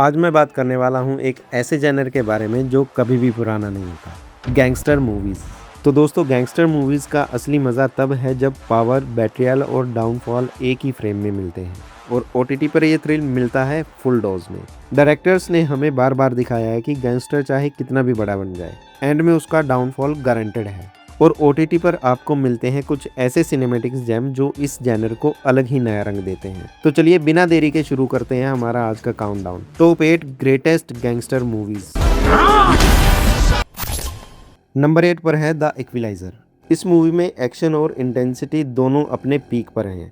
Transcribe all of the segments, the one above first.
आज मैं बात करने वाला हूँ एक ऐसे जेनर के बारे में जो कभी भी पुराना नहीं होता, गैंगस्टर मूवीज़। तो दोस्तों, गैंगस्टर मूवीज़ का असली मज़ा तब है जब पावर, बेट्रियल और डाउनफॉल एक ही फ्रेम में मिलते हैं और ओटीटी पर ये थ्रिल मिलता है फुल डोज में। डायरेक्टर्स ने हमें बार बार दिखाया है कि गैंगस्टर चाहे कितना भी बड़ा बन जाए, एंड में उसका डाउनफॉल गारंटेड है। और ओटीटी पर आपको मिलते हैं कुछ ऐसे सिनेमैटिक्स जेम जो इस जैनर को अलग ही नया रंग देते हैं। तो चलिए बिना देरी के शुरू करते हैं हमारा आज का countdown. Top 8 greatest gangster movies. Number 8 पर है द इक्विलाइजर। इस मूवी में एक्शन और इंटेंसिटी दोनों अपने पीक पर हैं।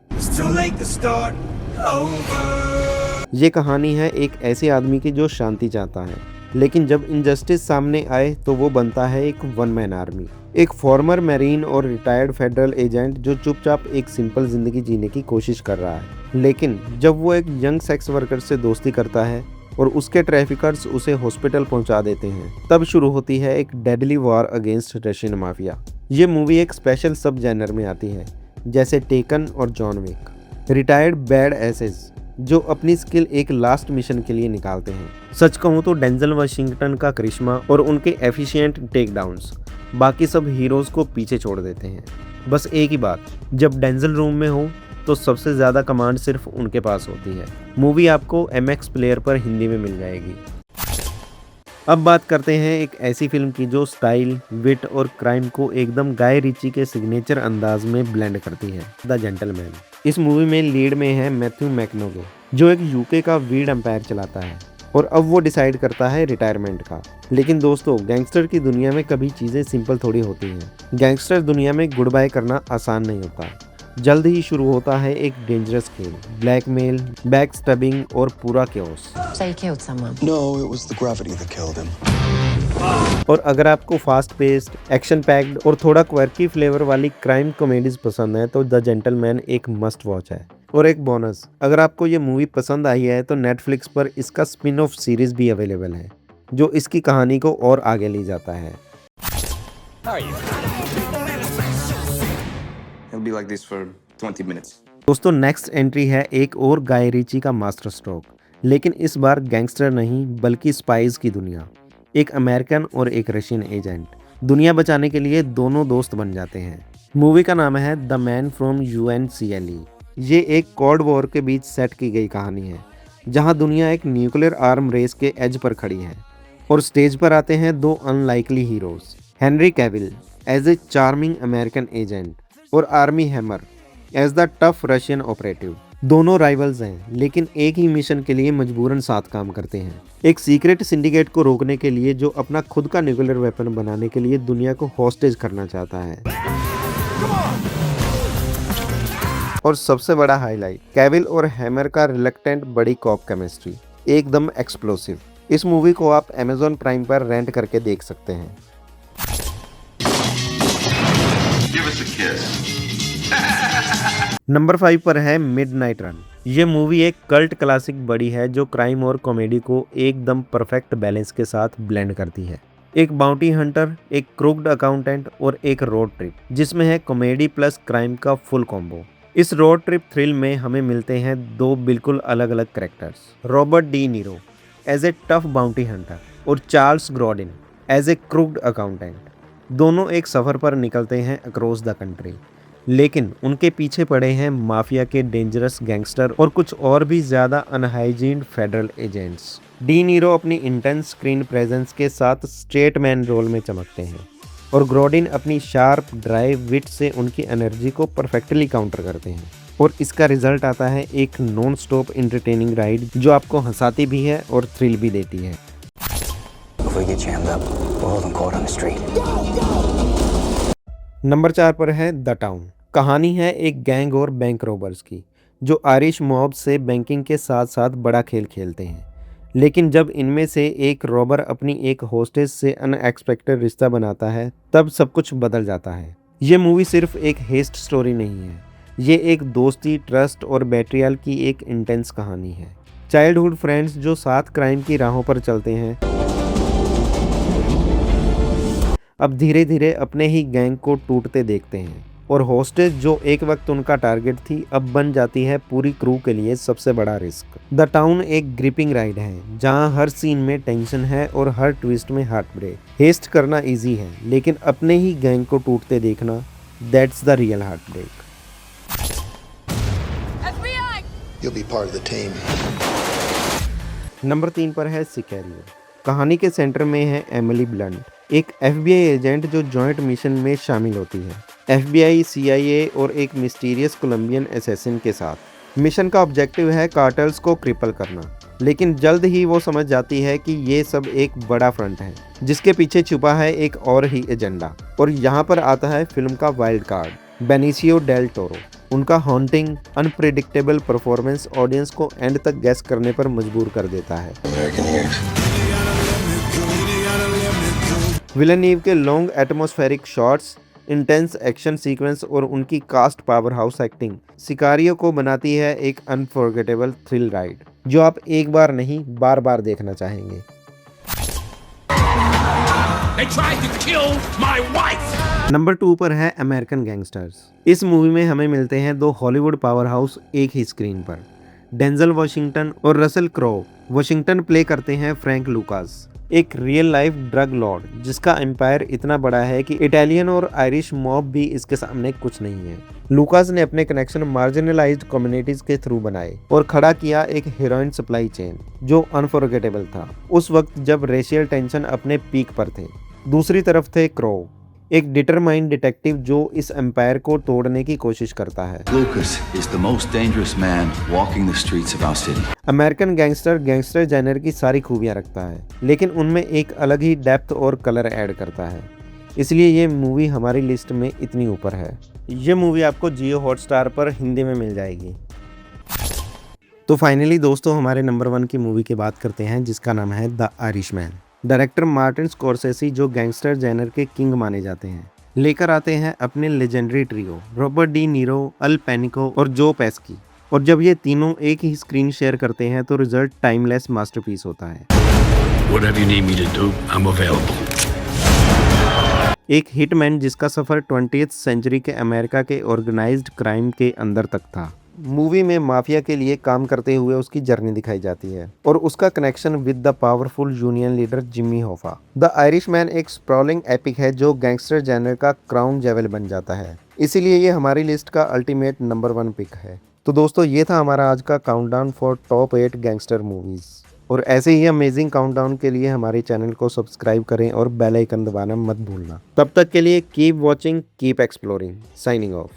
ये कहानी है एक ऐसे आदमी की जो शांति चाहता है, लेकिन जब इनजस्टिस सामने आए तो वो बनता है एक वन मैन आर्मी। एक फॉर्मर मैरीन और रिटायर्ड फेडरल एजेंट जो चुपचाप एक सिंपल जिंदगी जीने की कोशिश कर रहा है। लेकिन जब वो एक यंग सेक्स वर्कर से दोस्ती करता है और उसके ट्रैफिकर्स उसे हॉस्पिटल पहुंचा देते हैं, तब शुरू होती है एक deadly war against Russian mafia. ये मूवी एक स्पेशल सब जेनर में आती है, जैसे टेकन और John Wick. Retired bad asses जो अपनी स्किल एक लास्ट मिशन के लिए निकालते हैं। सच कहूँ तो डेंजल वाशिंगटन का करिश्मा और उनके एफिशिएंट टेक डाउन्स बाकी सब हीरोज को पीछे छोड़ देते हैं। बस एक ही बात, जब डेंजल रूम में हो तो सबसे ज़्यादा कमांड सिर्फ उनके पास होती है। मूवी आपको एमएक्स प्लेयर पर हिंदी में मिल जाएगी। अब बात करते हैं एक ऐसी फिल्म की जो स्टाइल, विट और क्राइम को एकदम गाय रिची के सिग्नेचर अंदाज में ब्लेंड करती है, द जेंटलमैन। इस मूवी में लीड में है मैथ्यू मैकनोगे, जो एक यूके का वीड एम्पायर चलाता है और अब वो डिसाइड करता है रिटायरमेंट का। लेकिन दोस्तों, गैंगस्टर की दुनिया में कभी चीज़ें सिंपल थोड़ी होती हैं। गैंगस्टर दुनिया में गुड बाय करना आसान नहीं होता। जल्द ही शुरू होता है एक डेंजरस खेल, ब्लैकमेल, बैक स्टैबिंग और पूरा क्योस। और अगर आपको फास्ट पेस्ड, एक्शन पैक्ड और थोड़ा क्वर्की फ्लेवर वाली क्राइम कॉमेडीज पसंद है तो द जेंटलमैन एक मस्ट वॉच है। और एक बोनस, अगर आपको ये मूवी पसंद आई है तो नेटफ्लिक्स पर इसका स्पिन ऑफ सीरीज भी अवेलेबल है, जो इसकी कहानी को और आगे ले जाता है। दोस्तों, नेक्स्ट एंट्री है एक और गाय रिची का मास्टर स्ट्रोक, लेकिन इस बार गैंगस्टर नहीं बल्कि स्पाइस की दुनिया। एक अमेरिकन और एक रशियन एजेंट दुनिया बचाने के लिए दोनों दोस्त बन जाते हैं। मूवी का नाम है द मैन फ्रॉम UNCLE। ये एक कोल्ड वॉर के बीच सेट की गई कहानी है, जहां दुनिया एक न्यूक्लियर आर्म रेस के एज पर खड़ी है। और स्टेज पर आते हैं दो unlikely heroes, Henry Cavill as a charming American agent और Armie Hammer as the tough Russian operative. दोनों राइवल्स हैं, लेकिन एक ही मिशन के लिए मजबूरन साथ काम करते हैं। एक सीक्रेट सिंडिकेट को रोकने के लिए जो अपना खुद का न्यूक्लियर वेपन बनाने के लिए दुनिया को हॉस्टेज करना चाहता है। और सबसे बड़ा हाईलाइट, कैविल और हैमर का रिलक्टेंट बड़ी कॉप केमिस्ट्री, एकदम एक्सप्लोसिव। इस मूवी को आप Amazon प्राइम पर रेंट करके देख सकते हैं। नंबर 5 पर है मिडनाइट रन। ये मूवी एक कल्ट क्लासिक बड़ी है जो क्राइम और कॉमेडी को एकदम परफेक्ट बैलेंस के साथ ब्लेंड करती है। एक बाउंटी हंटर, एक क्रूक्ड अकाउंटेंट और एक रोड ट्रिप, जिसमें है कॉमेडी प्लस क्राइम का फुल कॉम्बो। इस रोड ट्रिप थ्रिल में हमें मिलते हैं दो बिल्कुल अलग अलग characters, Robert De Niro as a tough bounty hunter और Charles Grodin as a crooked accountant. दोनों एक सफ़र पर निकलते हैं अक्रॉस द कंट्री, लेकिन उनके पीछे पड़े हैं माफिया के डेंजरस गैंगस्टर और कुछ और भी ज़्यादा अनहाइजीन्ड फेडरल एजेंट्स। डी नीरो अपनी इंटेंस स्क्रीन प्रेजेंस के साथ स्ट्रेट मैन रोल में चमकते हैं और ग्रॉडिन अपनी शार्प ड्राइव विट से उनकी एनर्जी को परफेक्टली काउंटर करते हैं। और इसका रिजल्ट आता है एक नॉन स्टॉप एंटरटेनिंग राइड जो आपको हंसाती भी है और थ्रिल भी देती है। नंबर 4 पर है द टाउन। कहानी है एक गैंग और बैंक रॉबर्स की, जो आयरिश मॉब से बैंकिंग के साथ साथ बड़ा खेल खेलते हैं। लेकिन जब इनमें से एक रॉबर अपनी एक होस्टेस से अनएक्सपेक्टेड रिश्ता बनाता है, तब सब कुछ बदल जाता है। ये मूवी सिर्फ एक हेस्ट स्टोरी नहीं है, ये एक दोस्ती, ट्रस्ट और बेट्रियल की एक इंटेंस कहानी है। चाइल्डहुड फ्रेंड्स जो साथ क्राइम की राहों पर चलते हैं, अब धीरे धीरे अपने ही गैंग को टूटते देखते हैं और होस्टेज जो एक वक्त उनका टारगेट थी अब बन जाती है पूरी क्रू के लिए सबसे बड़ा रिस्क। द टाउन एक ग्रिपिंग राइड है जहां हर सीन में टेंशन है और हर ट्विस्ट में हार्ट ब्रेक। हेस्ट करना इजी है लेकिन अपने ही गैंग को टूटते देखना, that's the real heartbreak. You'll be part of the team. Number 3 पर है सिकेरियो। कहानी के सेंटर में है एमिली ब्लंट, एक FBI एजेंट जो जॉइंट मिशन में शामिल होती है FBI, CIA और एक मिस्टीरियस कोलंबियन असैसिन के साथ। मिशन का ऑब्जेक्टिव है कार्टेल्स को क्रिपल करना, लेकिन जल्द ही वो समझ जाती है कि ये सब एक बड़ा फ्रंट है जिसके पीछे छुपा है एक और ही एजेंडा। और यहाँ पर आता है फिल्म का वाइल्ड कार्ड, बेनिसियो डेल टोरो। उनका हॉन्टिंग अनप्रेडिक्टेबल परफॉर्मेंस ऑडियंस को एंड तक गैस करने पर मजबूर कर देता है। विलेनीव के long atmospheric shots, intense action sequence और उनकी कास्ट पावर हाउस एक्टिंग सिकारियो को बनाती है एक अनफॉरगेटेबल थ्रिल राइड जो आप एक बार नहीं बार बार देखना चाहेंगे। नंबर 2 पर है अमेरिकन गैंगस्टर्स। इस मूवी में हमें मिलते हैं दो हॉलीवुड पावर हाउस एक ही स्क्रीन पर, डेंजल वॉशिंगटन और रसल क्रो। वॉशिंगटन प्ले करते हैं फ्रैंक लूकास, एक रियल लाइफ ड्रग लॉर्ड जिसका एम्पायर इतना बड़ा है कि इटालियन और आयरिश मॉब भी इसके सामने कुछ नहीं है। लूकास ने अपने कनेक्शन मार्जिनलाइज्ड कम्युनिटीज के थ्रू बनाए और खड़ा किया एक हीरोइन सप्लाई चेन जो अनफॉरगेटेबल था उस वक्त जब रेशियल टेंशन अपने पीक पर थे। दूसरी तरफ थे क्रो, एक डिटरमाइंड डिटेक्टिव जो इस एम्पायर को तोड़ने की कोशिश करता है। Lucas is the most dangerous man walking the streets of our city. American gangster genre की सारी खूबियां रखता है लेकिन उनमें एक अलग ही डेप्थ और कलर ऐड करता है, इसलिए ये मूवी हमारी लिस्ट में इतनी ऊपर है। ये मूवी आपको जियो हॉटस्टार पर हिंदी में मिल जाएगी। तो फाइनली दोस्तों हमारे नंबर 1 की मूवी की बात करते हैं जिसका नाम है the Irishman. Director Martin Scorsese जो गैंगस्टर जेनर के किंग माने जाते हैं लेकर आते हैं अपने legendary trio Robert De Niro, Al पैनिको और जो पेस्की। और जब ये तीनों एक ही स्क्रीन शेयर करते हैं तो रिजल्ट टाइमलेस मास्टरपीस होता है। Whatever you need me to do, I'm available. एक हिटमैन जिसका सफर 20th सेंचुरी के अमेरिका के ऑर्गेनाइज्ड क्राइम के अंदर तक था। मूवी में माफिया के लिए काम करते हुए उसकी जर्नी दिखाई जाती है और उसका connection with the powerful union leader Jimmy Hoffa. The Irishman एक स्प्रॉलिंग एपिक है जो गैंगस्टर जेनर का क्राउन जेवल बन जाता है, इसीलिए ये हमारी लिस्ट का अल्टीमेट नंबर 1 पिक है। तो दोस्तों ये था हमारा आज का countdown for top 8 gangster movies. और ऐसे ही अमेजिंग काउंटडाउन के लिए हमारे चैनल को सब्सक्राइब करें और बेल आइकन दबाना मत भूलना। तब तक के लिए keep watching, keep exploring. Signing off.